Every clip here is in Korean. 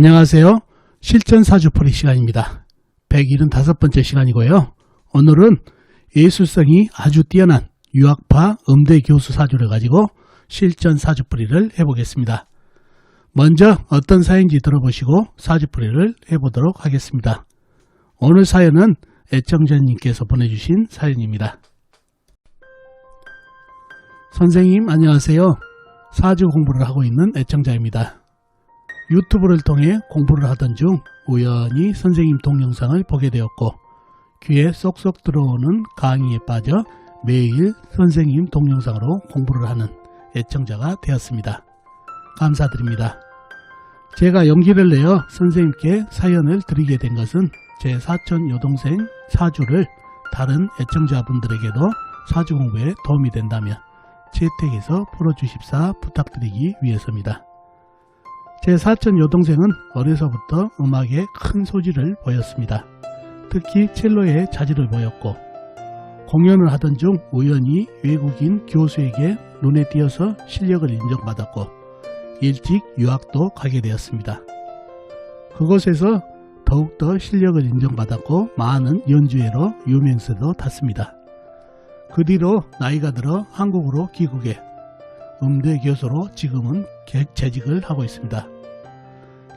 안녕하세요. 실전사주풀이 시간입니다. 175번째 시간이고요. 오늘은 예술성이 아주 뛰어난 유학파 음대 교수 사주를 가지고 실전사주풀이를 해보겠습니다. 먼저 어떤 사연인지 들어보시고 사주풀이를 해보도록 하겠습니다. 오늘 사연은 애청자님께서 보내주신 사연입니다. 선생님 안녕하세요. 사주 공부를 하고 있는 애청자입니다. 유튜브를 통해 공부를 하던 중 우연히 선생님 동영상을 보게 되었고 귀에 쏙쏙 들어오는 강의에 빠져 매일 선생님 동영상으로 공부를 하는 애청자가 되었습니다. 감사드립니다. 제가 용기를 내어 선생님께 사연을 드리게 된 것은 제 사촌 여동생 사주를 다른 애청자분들에게도 사주 공부에 도움이 된다면 채택해서 풀어주십사 부탁드리기 위해서입니다. 제 사촌 여동생은 어려서부터 음악에 큰 소질을 보였습니다. 특히 첼로에 자질을 보였고 공연을 하던 중 우연히 외국인 교수에게 눈에 띄어서 실력을 인정받았고 일찍 유학도 가게 되었습니다. 그곳에서 더욱더 실력을 인정받았고 많은 연주회로 유명세도 탔습니다. 그 뒤로 나이가 들어 한국으로 귀국해 음대 교수로 지금은 재직을 하고 있습니다.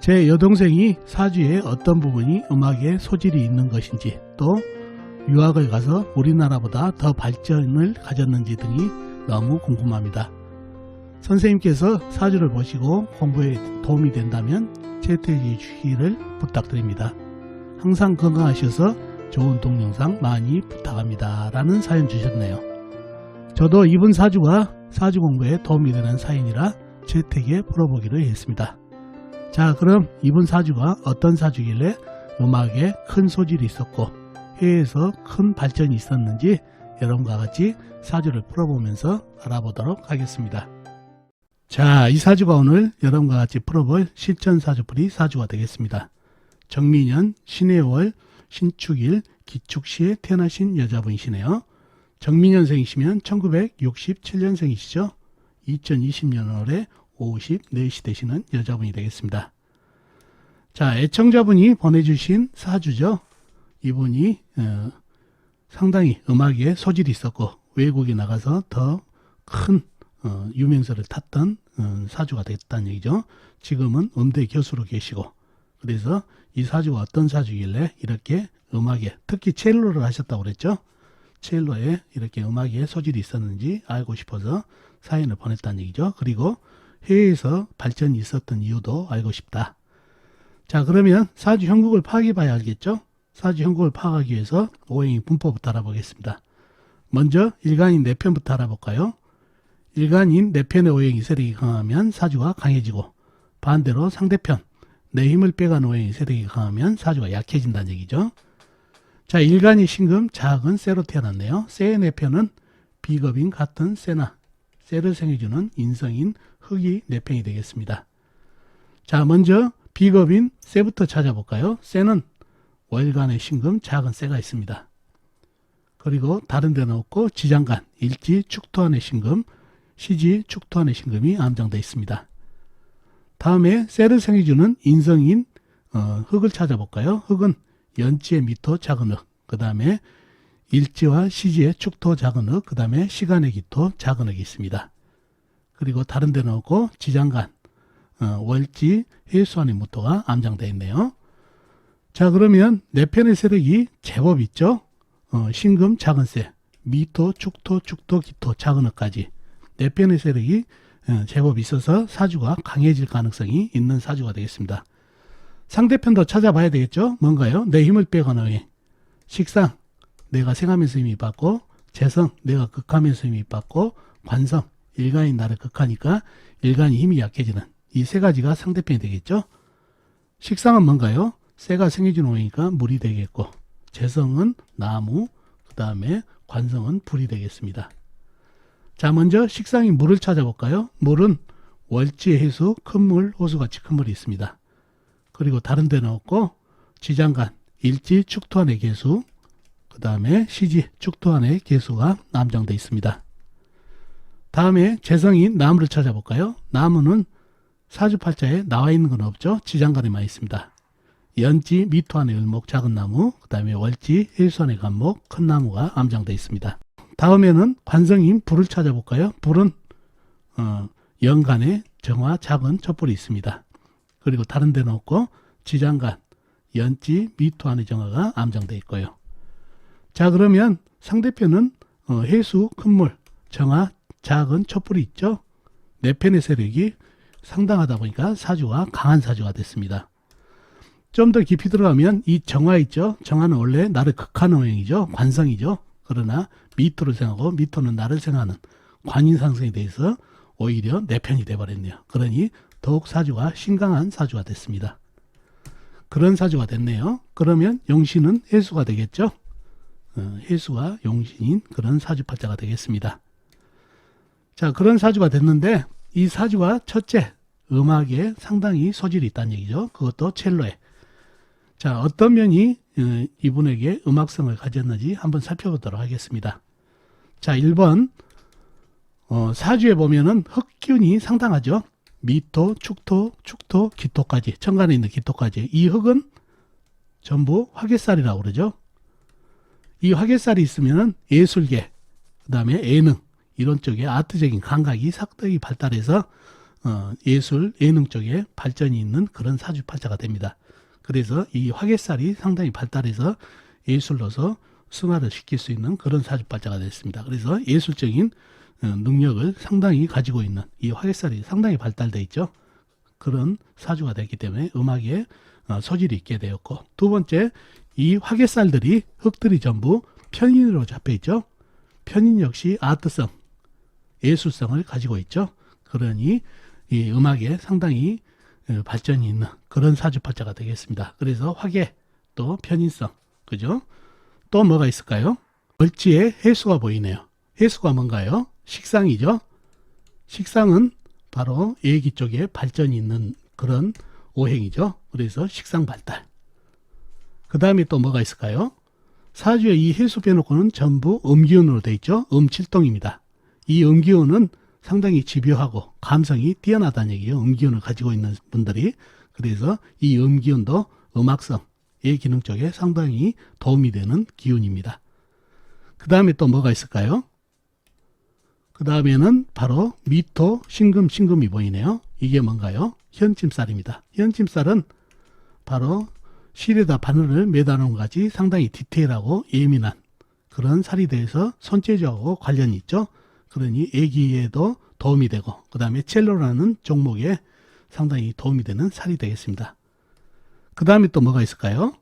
제 여동생이 사주의 어떤 부분이 음악에 소질이 있는 것인지 또 유학을 가서 우리나라보다 더 발전을 가졌는지 등이 너무 궁금합니다. 선생님께서 사주를 보시고 공부에 도움이 된다면 채택해 주시기를 부탁드립니다. 항상 건강하셔서 좋은 동영상 많이 부탁합니다. 라는 사연 주셨네요. 저도 이분 사주가 사주 공부에 도움이 되는 사연이라 채택에 풀어보기로 했습니다. 자, 그럼 이분 사주가 어떤 사주길래 음악에 큰 소질이 있었고 해외에서 큰 발전이 있었는지 여러분과 같이 사주를 풀어보면서 알아보도록 하겠습니다. 자, 이 사주가 오늘 여러분과 같이 풀어볼 실전사주풀이 사주가 되겠습니다. 정민년, 신의 월, 신축일, 기축시에 태어나신 여자분이시네요. 정민년생이시면 1967년생이시죠. 2020년 월에 54시 되시는 여자분이 되겠습니다. 자, 애청자분이 보내주신 사주죠. 이분이 상당히 음악에 소질이 있었고 외국에 나가서 더 큰 유명세를 탔던 사주가 됐다는 얘기죠. 지금은 음대 교수로 계시고 그래서 이 사주가 어떤 사주길래 이렇게 음악에 특히 첼로를 하셨다고 그랬죠. 첼로에 이렇게 음악에 소질이 있었는지 알고 싶어서 사연을 보냈다는 얘기죠. 그리고 해외에서 발전이 있었던 이유도 알고 싶다. 자, 그러면 사주 형국을 파악해 봐야 알겠죠. 사주 형국을 파악하기 위해서 오행의 분포부터 알아보겠습니다. 먼저 일간인 내편부터 알아볼까요? 일간인 내편의 오행이 세력이 강하면 사주가 강해지고 반대로 상대편 내 힘을 빼가는 오행이 세력이 강하면 사주가 약해진다는 얘기죠. 자, 일간이 신금 작은 쇠로 태어났네요. 쇠의 내편은 비겁인 같은 쇠나 쇠를 생해주는 인성인 흙이 내편이 되겠습니다. 자, 먼저 비겁인 쇠부터 찾아볼까요? 쇠는 월간의 신금 작은 쇠가 있습니다. 그리고 다른 데는 없고 지장간, 일지, 축토안의 신금, 시지, 축토안의 신금이 암장되어 있습니다. 다음에 쇠를 생해주는 인성인 흙을 찾아볼까요? 흙은 연지의 미토 작은 흙, 그 다음에 일지와 시지의 축토 작은 흙, 그 다음에 시간의 기토 작은 흙이 있습니다. 그리고 다른 데는 없고 지장간, 월지, 해수안의 무토가 암장되어 있네요. 자, 그러면 내편의 세력이 제법 있죠. 신금 작은 쇠, 미토, 축토, 기토 작은 흙까지 내편의 세력이 제법 있어서 사주가 강해질 가능성이 있는 사주가 되겠습니다. 상대편도 찾아봐야 되겠죠. 뭔가요? 내 힘을 빼거나 오행. 식상, 내가 생하면서 힘이 받고, 재성, 내가 극하면서 힘이 받고, 관성, 일간인 나를 극하니까 일간이 힘이 약해지는 이 세 가지가 상대편이 되겠죠. 식상은 뭔가요? 쇠가 생해주는 오행이니까 물이 되겠고, 재성은 나무, 그 다음에 관성은 불이 되겠습니다. 자, 먼저 식상인 물을 찾아볼까요? 물은 월지, 해수, 큰 물, 호수같이 큰 물이 있습니다. 그리고 다른 데는 없고 지장간, 일지, 축토안의 개수, 그 다음에 시지, 축토안의 개수가 암장되어 있습니다. 다음에 재성인 나무를 찾아볼까요? 나무는 사주팔자에 나와 있는 건 없죠. 지장간에만 있습니다. 연지, 미토안의 을목, 작은 나무, 그 다음에 월지, 해수안의 간목, 큰 나무가 암장되어 있습니다. 다음에는 관성인 불을 찾아볼까요? 불은 연간에 정화, 작은 촛불이 있습니다. 그리고 다른 데는 없고 지장간, 연지, 미토안의 정화가 암장되어 있고요. 자, 그러면 상대편은 해수, 큰물, 정화, 작은 촛불이 있죠. 내 편의 세력이 상당하다 보니까 사주가 강한 사주가 됐습니다. 좀 더 깊이 들어가면 이 정화 있죠. 정화는 원래 나를 극하는 오행이죠. 관성이죠. 그러나 미토를 생각하고 미토는 나를 생각하는 관인상승에 대해서 오히려 내 편이 돼버렸네요. 그러니 더욱 사주가 신강한 사주가 됐습니다. 그런 사주가 됐네요. 그러면 용신은 해수가 되겠죠. 해수가 용신인 그런 사주팔자가 되겠습니다. 자, 그런 사주가 됐는데 이 사주가 첫째 음악에 상당히 소질이 있다는 얘기죠. 그것도 첼로에. 자, 어떤 면이 이분에게 음악성을 가졌는지 한번 살펴보도록 하겠습니다. 자, 1번 사주에 보면은 흑균이 상당하죠. 미토, 축토, 기토까지, 천간에 있는 기토까지. 이 흑은 전부 화개살이라고 그러죠. 이 화개살이 있으면은 예술계, 그 다음에 예능, 이런 쪽에 아트적인 감각이 상당히 발달해서 예술, 예능 쪽에 발전이 있는 그런 사주팔자가 됩니다. 그래서 이 화개살이 상당히 발달해서 예술로서 승화를 시킬 수 있는 그런 사주팔자가 됐습니다. 그래서 예술적인 능력을 상당히 가지고 있는 이 화개살이 상당히 발달되어 있죠. 그런 사주가 됐기 때문에 음악에 소질이 있게 되었고, 두 번째, 이 화개살들이 흑들이 전부 편인으로 잡혀 있죠. 편인 역시 아트성, 예술성을 가지고 있죠. 그러니 이 음악에 상당히 발전이 있는 그런 사주팔자가 되겠습니다. 그래서 화개, 또 편인성, 그죠? 또 뭐가 있을까요? 월지에 해수가 보이네요. 해수가 뭔가요? 식상이죠. 식상은 바로 예기 쪽에 발전이 있는 그런 오행이죠. 그래서 식상 발달. 그 다음에 또 뭐가 있을까요? 사주에 이 해수 빼놓고는 전부 음기운으로 되어 있죠. 음칠동입니다. 이 음기운은 상당히 집요하고 감성이 뛰어나다는 얘기예요. 음기운을 가지고 있는 분들이. 그래서 이 음기운도 음악성의 기능 쪽에 상당히 도움이 되는 기운입니다. 그 다음에 또 뭐가 있을까요? 그 다음에는 바로 미토, 신금이 보이네요. 이게 뭔가요? 현침살입니다. 현침살은 바로 실에다 바늘을 매다놓은 것 같이 상당히 디테일하고 예민한 그런 살이 돼서 손재주하고 관련이 있죠. 그러니 애기에도 도움이 되고, 그 다음에 첼로라는 종목에 상당히 도움이 되는 살이 되겠습니다. 그 다음에 또 뭐가 있을까요?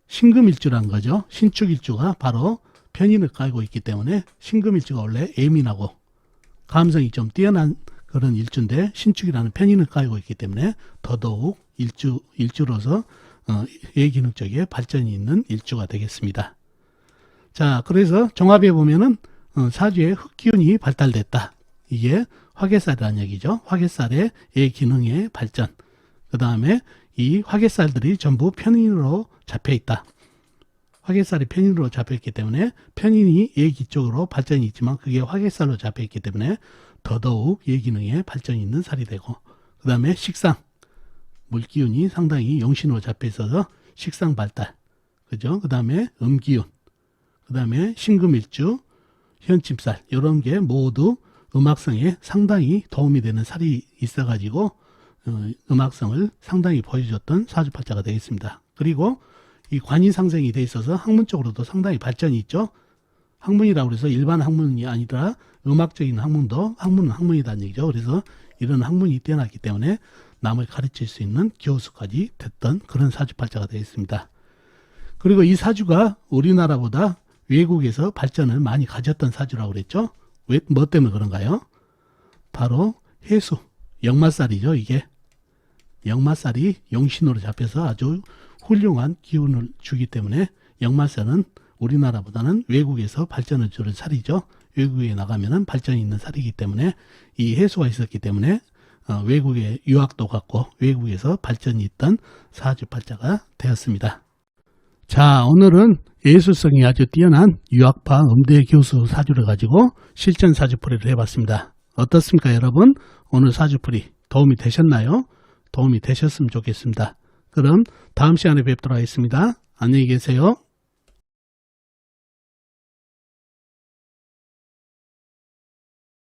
신금일주란 거죠. 신축일주가 바로 편인을 깔고 있기 때문에 신금일주가 원래 예민하고 감성이 좀 뛰어난 그런 일주인데 신축이라는 편인을 깔고 있기 때문에 더더욱 일주로서 예기능 쪽에 발전이 있는 일주가 되겠습니다. 자, 그래서 종합해 보면은 사주에 흑기운이 발달됐다. 이게 화개살이라는 얘기죠. 화개살의 예기능의 발전. 그 다음에 이 화개살들이 전부 편인으로 잡혀 있다. 화개살이 편인으로 잡혀 있기 때문에 편인이 예기 쪽으로 발전이 있지만 그게 화개살로 잡혀 있기 때문에 더더욱 예기능에 발전이 있는 살이 되고, 그 다음에 식상, 물기운이 상당히 용신으로 잡혀 있어서 식상 발달, 그죠? 그 다음에 음기운, 그 다음에 신금일주, 현침살, 이런 게 모두 음악성에 상당히 도움이 되는 살이 있어가지고 음악성을 상당히 보여줬던 사주팔자가 되겠습니다. 그리고 이 관인상생이 돼 있어서 학문적으로도 상당히 발전이 있죠. 학문이라고 해서 일반 학문이 아니라 음악적인 학문도 학문은 학문이라는 얘기죠. 그래서 이런 학문이 뛰어났기 때문에 남을 가르칠 수 있는 교수까지 됐던 그런 사주팔자가 되겠습니다. 그리고 이 사주가 우리나라보다 외국에서 발전을 많이 가졌던 사주라고 그랬죠. 뭐 때문에 그런가요? 바로 해수, 역마살이죠. 이게 역마살이 용신으로 잡혀서 아주 훌륭한 기운을 주기 때문에 역마살은 우리나라보다는 외국에서 발전을 주는 살이죠. 외국에 나가면은 발전이 있는 살이기 때문에 이 해수가 있었기 때문에 외국에 유학도 갔고 외국에서 발전이 있던 사주팔자가 되었습니다. 자, 오늘은 예술성이 아주 뛰어난 유학파 음대 교수 사주를 가지고 실전 사주풀이를 해봤습니다. 어떻습니까 여러분? 오늘 사주풀이 도움이 되셨나요? 도움이 되셨으면 좋겠습니다. 그럼 다음 시간에 뵙도록 하겠습니다. 안녕히 계세요.